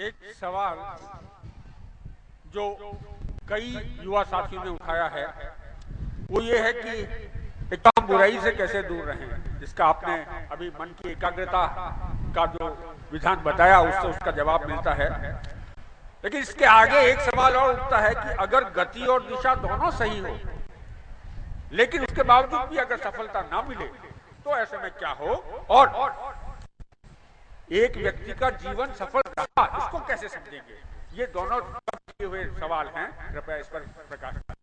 एक सवाल जो कई युवा साथियों ने उठाया है वो ये है कि एक तो हम बुराई से कैसे दूर रहें, जिसका आपने अभी मन की एकाग्रता का जो विधान बताया उससे उसका जवाब मिलता है। लेकिन इसके आगे एक सवाल और उठता है कि अगर गति और दिशा दोनों सही हो लेकिन उसके बावजूद भी अगर सफलता ना मिले तो ऐसे में क्या हो, और एक व्यक्ति का जीवन सफल रहा इसको कैसे समझेंगे। ये दोनों किए हुए सवाल हैं, कृपया इस पर प्रकाश करें।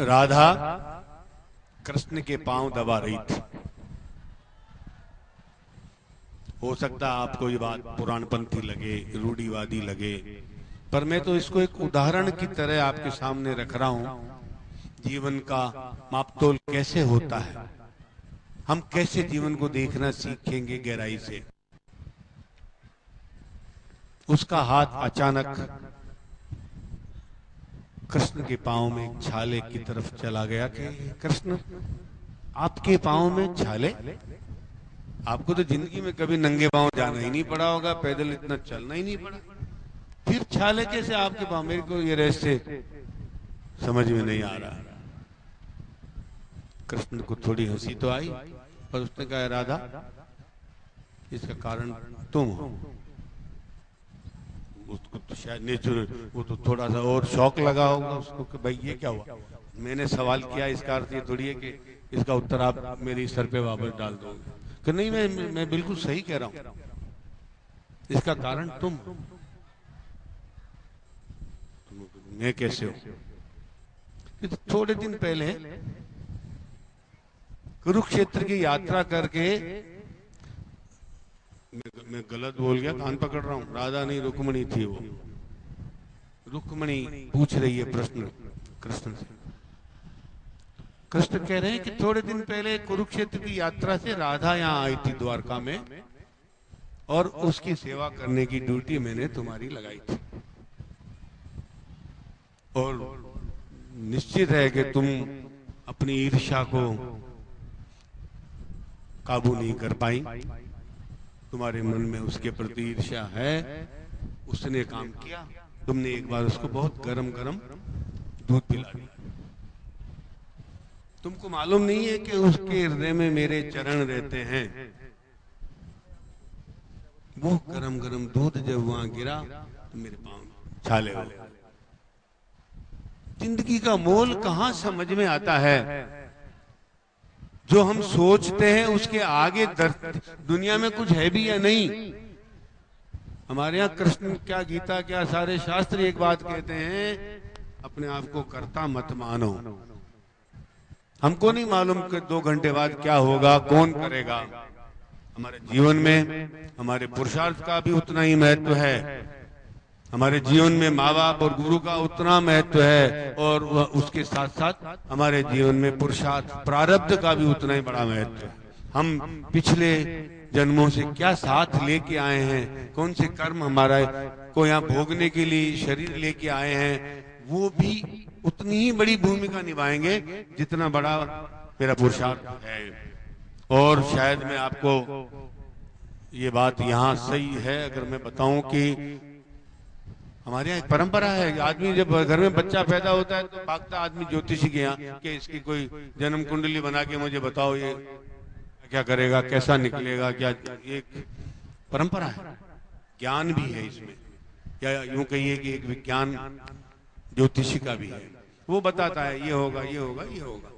राधा कृष्ण के पांव दबा रही थी। हो सकता है आपको ये बात पुराणपंथी लगे, रूढ़िवादी लगे, पर मैं तो इसको एक उदाहरण की तरह आपके सामने रख रहा हूं। जीवन का मापतोल कैसे होता है, हम कैसे जीवन को देखना सीखेंगे गहराई से। उसका हाथ अचानक कृष्ण के पांव में एक छाले की तरफ चला गया कि कृष्ण आपके पांव में छाले, आपको तो जिंदगी में कभी नंगे पांव जाना ही नहीं पड़ा होगा, पैदल इतना चलना ही नहीं पड़ा, फिर छाले कैसे आपके पांव। मेरे को ये रहस्य समझ में नहीं आ रहा। कृष्ण को थोड़ी हंसी तो आई, पर उसने कहा राधा इसका कारण तुम हो। उसको तो शायद नेचुरल, वो तो थोड़ा सा और शौक लगा होगा उसको कि भाई ये क्या हुआ। मैंने सवाल किया, इसका अर्थ ये थोड़ी है कि इसका उत्तर आप मेरी सर पे वापस डाल दोगे कि नहीं, मैं बिल्कुल सही कह रहा हूं, इसका कारण तुम। मैं कैसे हो। तो थोड़े दिन पहले कुरुक्षेत्र की यात्रा करके, मैं गलत बोल गया, कान पकड़ रहा हूं, राधा नहीं रुक्मणी थी वो। रुक्मणी पूछ रही है प्रश्न कृष्ण से। कृष्ण कह रहे हैं कि थोड़े दिन पहले कुरुक्षेत्र की यात्रा से राधा यहाँ आई थी द्वारका में, और उसकी सेवा करने की ड्यूटी मैंने तुम्हारी लगाई थी, और निश्चित है कि तुम अपनी ईर्ष्या को काबू नहीं कर पाई, तुम्हारे मन में उसके प्रति ईर्ष्या है। उसने काम किया, तुमने एक बार उसको बहुत गरम गरम दूध पिला दिया। तुमको मालूम नहीं है कि उसके हृदय में मेरे चरण रहते हैं। वो गरम गरम दूध जब वहां गिरा तो मेरे पांव छाले हो गए। जिंदगी का मोल कहां समझ में आता है। जो हम सोचते हैं उसके आगे दुनिया में कुछ है भी या नहीं। हमारे यहाँ कृष्ण क्या, गीता क्या, सारे शास्त्र एक बात कहते हैं, अपने आप को कर्ता मत मानो। हमको नहीं मालूम कि 2 घंटे बाद क्या होगा, कौन करेगा। हमारे जीवन में हमारे पुरुषार्थ का भी उतना ही महत्व है, हमारे जीवन में माँ बाप और गुरु का उतना महत्व है, और उसके साथ साथ हमारे जीवन में पुरुषार्थ प्रारब्ध का भी उतना ही बड़ा महत्व है। हम पिछले जन्मों से क्या साथ लेके आए हैं, कौन से कर्म हमारा को यहाँ भोगने के लिए शरीर लेके आए हैं, वो भी उतनी ही बड़ी भूमिका निभाएंगे जितना बड़ा मेरा पुरुषार्थ है। और शायद मैं आपको ये बात यहाँ सही है अगर मैं बताऊं कि हमारे यहाँ एक परंपरा है, आदमी जब घर में बच्चा पैदा होता है तो भागता आदमी ज्योतिषी के यहाँ कि इसकी कोई जन्म कुंडली बना के मुझे बताओ, ये क्या करेगा, कैसा निकलेगा, क्या। एक परंपरा है, ज्ञान भी है इसमें, या यूं कहिए कि एक विज्ञान ज्योतिषी का भी है। वो बताता है ये होगा, ये होगा, ये होगा।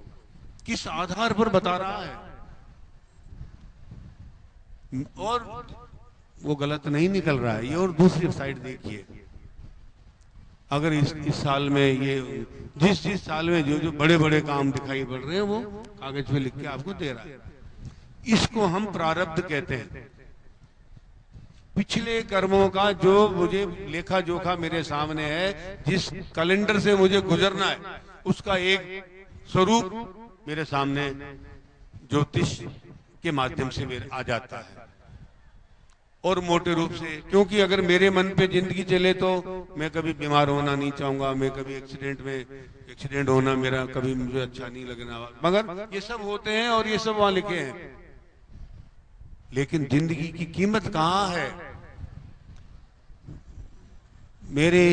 किस आधार पर बता रहा है, और वो गलत नहीं निकल रहा है। ये और दूसरी साइड देखिए, अगर इस साल में ये जिस साल में जो बड़े बड़े काम दिखाई पड़ रहे हैं वो कागज पे लिख के आपको दे रहा है। इसको हम प्रारब्ध कहते हैं। पिछले कर्मों का जो मुझे लेखा जोखा मेरे सामने है, जिस कैलेंडर से मुझे गुजरना है, उसका एक स्वरूप मेरे सामने ज्योतिष के माध्यम से मेरे आ जाता है। और मोटे रूप से, क्योंकि अगर मेरे मन पे जिंदगी चले तो मैं कभी बीमार होना नहीं चाहूंगा, मैं कभी एक्सीडेंट होना मेरा कभी मुझे अच्छा नहीं लगना, मगर ये सब होते हैं और ये सब वहां लिखे हैं। लेकिन जिंदगी की कीमत कहां है? मेरे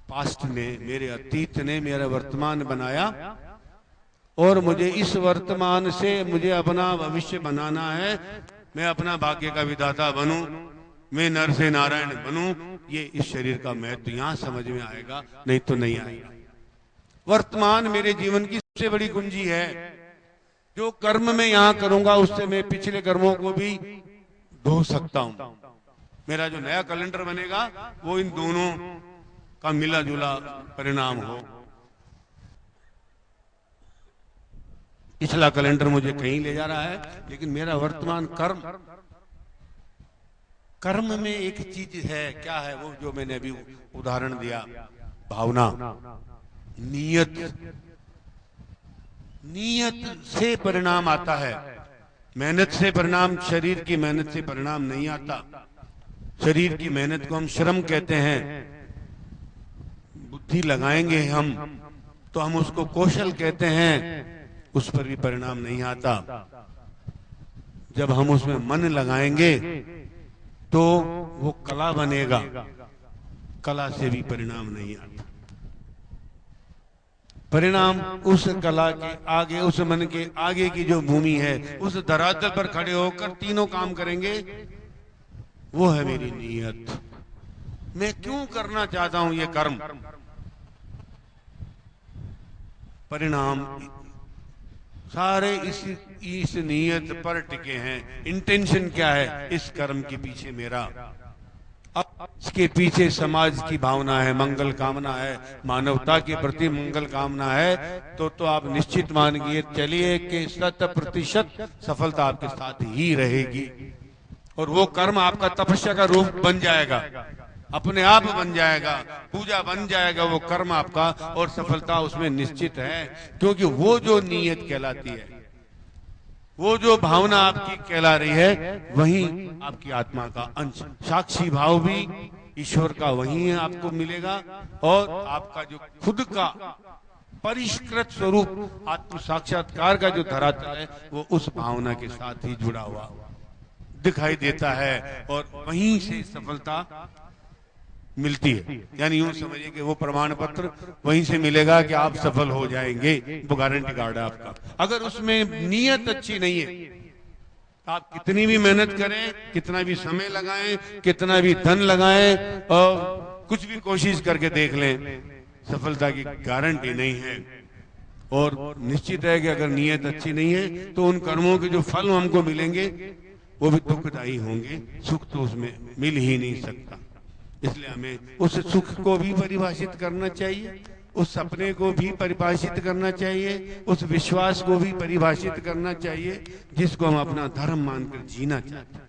पास्ट ने, मेरे अतीत ने मेरा वर्तमान बनाया और मुझे इस वर्तमान से मुझे अपना भविष्य बनाना है। मैं अपना भाग्य का विधाता बनूं, मैं नर से नारायण बनूं। ये इस शरीर का महत्व यहां समझ में आएगा, नहीं तो नहीं आएगा। वर्तमान मेरे जीवन की सबसे बड़ी कुंजी है। जो कर्म मैं यहां करूंगा उससे मैं पिछले कर्मों को भी धो सकता हूं। मेरा जो नया कैलेंडर बनेगा वो इन दोनों का मिला जुला परिणाम हो। पिछला कैलेंडर मुझे कहीं ले जा रहा है, लेकिन मेरा वर्तमान कर्म में एक चीज है, क्या है वो? जो मैंने अभी उदाहरण दिया, भावना, नीयत से परिणाम आता है। मेहनत से परिणाम, शरीर की मेहनत से परिणाम नहीं आता। शरीर की मेहनत को हम श्रम कहते हैं। बुद्धि लगाएंगे हम तो हम उसको कौशल कहते हैं, उस पर भी परिणाम नहीं आता। जब हम उसमें मन लगाएंगे तो वो कला बनेगा, कला से भी परिणाम नहीं आता। परिणाम उस कला के आगे, उस मन के आगे की जो भूमि है, उस धरातल पर खड़े होकर तीनों काम करेंगे। वो है मेरी नीयत। मैं क्यों करना चाहता हूं ये कर्म? परिणाम सारे इस नीयत पर टिके हैं। इंटेंशन क्या है इस कर्म के पीछे मेरा? अब इसके पीछे समाज की भावना है, मंगल कामना है, मानवता के प्रति मंगल कामना है, तो आप निश्चित मानिए चलिए कि 100% सफलता आपके साथ ही रहेगी। और वो कर्म आपका तपस्या का रूप बन जाएगा, अपने आप बन जाएगा, पूजा बन जाएगा वो कर्म आपका, और सफलता उसमें निश्चित है। क्योंकि वो जो नीयत कहलाती है, वो जो भावना आपकी कहला रही है, वही आपकी आत्मा का अंश, साक्षी भाव भी ईश्वर का वही है, आपको मिलेगा। और आपका जो खुद का परिष्कृत स्वरूप, आत्म साक्षात्कार का जो धरातल है, वो उस भावना के साथ ही जुड़ा हुआ दिखाई देता है, और वहीं से सफलता मिलती है। यानी यूं समझिए कि वो प्रमाण पत्र वहीं से मिलेगा कि आप सफल हो जाएंगे, वो गारंटी कार्ड है आपका। अगर उसमें नीयत अच्छी नहीं है, आप कितनी भी मेहनत करें, कितना भी समय लगाएं, कितना भी धन लगाएं, और कुछ भी कोशिश करके देख लें, सफलता की गारंटी नहीं है। और निश्चित है कि अगर नीयत अच्छी नहीं है तो उन कर्मों के जो फल हमको मिलेंगे वो भी दुखदायी होंगे, सुख तो उसमें मिल ही नहीं सकता। इसलिए हमें उस सुख को भी परिभाषित करना चाहिए, उस सपने को भी परिभाषित करना चाहिए, उस विश्वास को भी परिभाषित करना चाहिए, जिसको हम अपना धर्म मानकर जीना चाहते हैं।